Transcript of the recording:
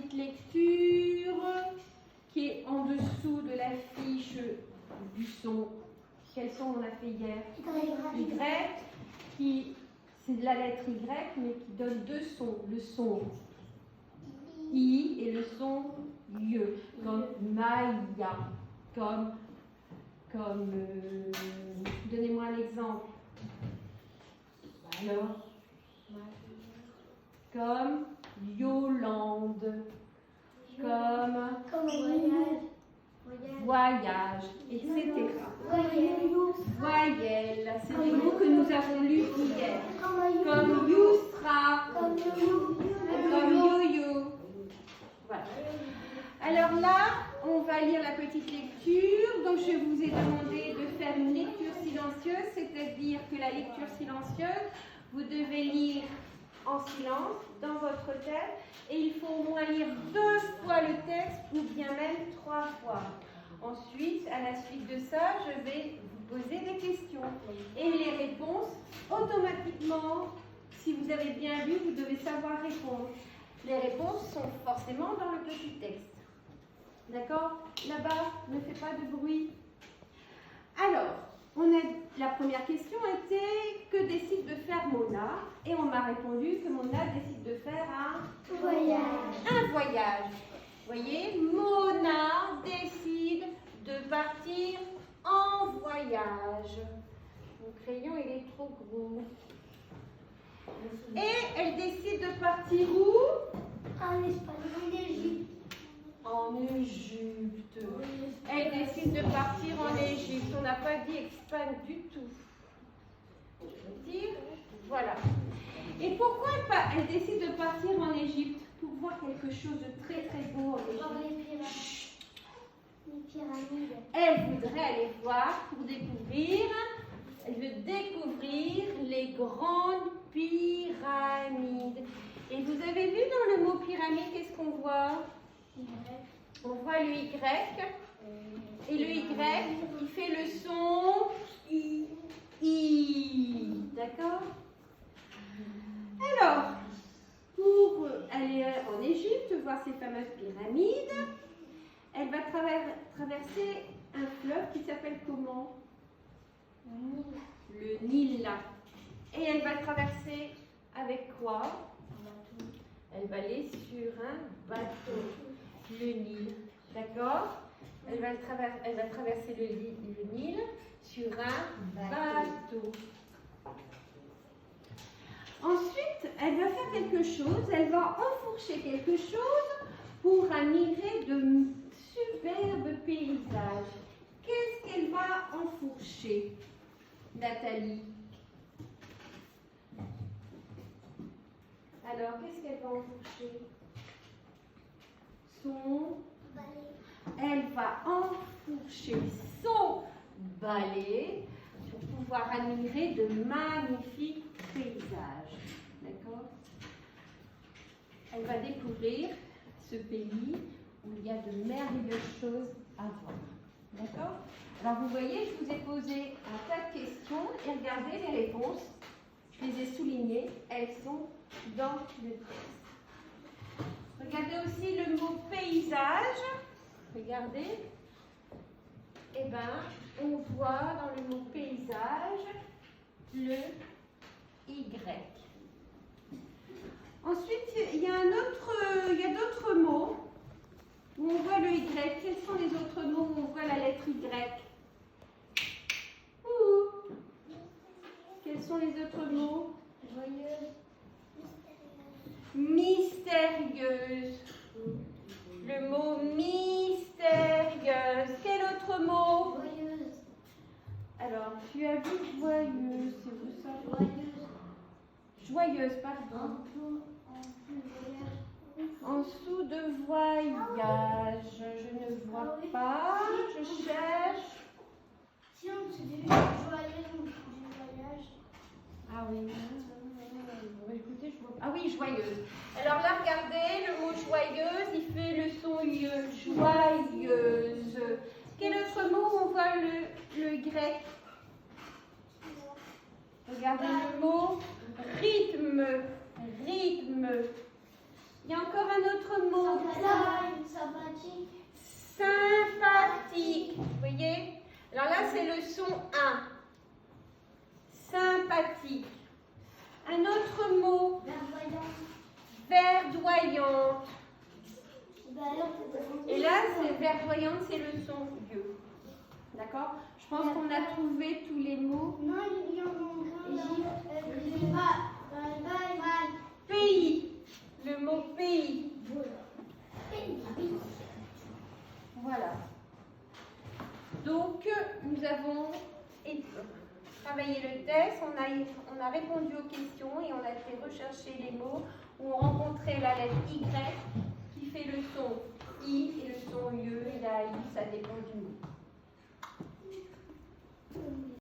petite lecture qui est en dessous de la fiche du son. Quel son on a fait hier? Y, qui c'est de la lettre Y, mais qui donne deux sons. Le son I et le son Y, comme Maya, comme donnez-moi un exemple. Alors, comme Yolande, comme voyage, etc. Voyelle, c'est des mots que nous avons lus hier. Comme Youstra, comme Yo-Yo. Voilà. Alors là, on va lire la petite lecture. Donc je vous ai demandé de faire une lecture silencieuse, c'est-à-dire que la lecture silencieuse, vous devez lire en silence dans votre tête et il faut au moins lire 2 fois le texte ou bien même 3 fois. Ensuite, à la suite de ça, je vais vous poser des questions et les réponses, automatiquement, si vous avez bien lu, vous devez savoir répondre. Les réponses sont forcément dans le petit texte. D'accord? Là-bas, ne fais pas de bruit. Alors, la première question était que décide de faire Mona? Et on m'a répondu que Mona décide de faire un voyage. Un voyage. Vous voyez, Mona décide de partir en voyage. Mon crayon, il est trop gros. Et elle décide de partir où? En Espagne, en Égypte. En Égypte. Elle décide de partir en Égypte. On n'a pas dit Espagne du tout. Je veux dire, voilà. Et pourquoi elle décide de partir en Égypte? Pour voir quelque chose de très très beau en Égypte. Les pyramides. Elle voudrait aller voir pour découvrir. Elle veut découvrir les grandes pyramides. Et vous avez vu dans le mot pyramide, qu'est-ce qu'on voit? On voit le Y. Et le Y, il fait le son I. D'accord? Alors, pour aller en Égypte, voir ces fameuses pyramides, elle va traverser un fleuve qui s'appelle comment? Le Nil. Et elle va traverser avec quoi? Elle va aller sur un bateau. Le Nil. D'accord? Elle va traverser le Nil sur un bateau. Ensuite, elle va faire quelque chose. Elle va enfourcher quelque chose pour admirer de superbes paysages. Qu'est-ce qu'elle va enfourcher, Nathalie? Alors, qu'est-ce qu'elle va enfourcher? Elle va enfourcher son balai pour pouvoir admirer de magnifiques paysages. D'accord? Elle va découvrir ce pays où il y a de merveilleuses choses à voir. D'accord? Alors vous voyez, je vous ai posé un tas de questions et regardez les réponses. Je les ai soulignées, elles sont dans le texte. Regardez aussi le mot paysage. Regardez. Eh bien, on voit dans le mot paysage le Y. Ensuite, il y a d'autres mots où on voit le Y. Quels sont les autres mots où on voit la lettre Y? Quels sont les autres mots? Joyeuse. Mystérieuse. Le mot mystérieuse. Quel autre mot? Joyeuse. Alors, tu as vu joyeuse, c'est vous ça? Joyeuse. Joyeuse, pardon. En dessous de voyage, je ne vois pas, je cherche. Si on se dit joyeuse ou du voyage. Ah oui. Écoutez, je vois pas. Ah oui, joyeuse. Alors là, regardez, le mot joyeuse, il fait le son I. Joyeuse. Quel autre mot on voit le Y? Regardez le mot rythme. Rythme. Il y a encore un autre mot. Sympathique. Sympathique. Vous voyez? Alors là, c'est le son 1. Sympathique. Un autre mot. Verdoyante. Et là, c'est verdoyante, c'est le son vieux. D'accord? Je pense qu'on a trouvé tous les mots. Non, il y en a un. Pays. Le mot pays. Voilà. Donc, nous avons travaillé le test, on a répondu aux questions et on a été rechercher les mots où on rencontrait la lettre Y qui fait le son I et le son IE et la I, ça dépend du mot.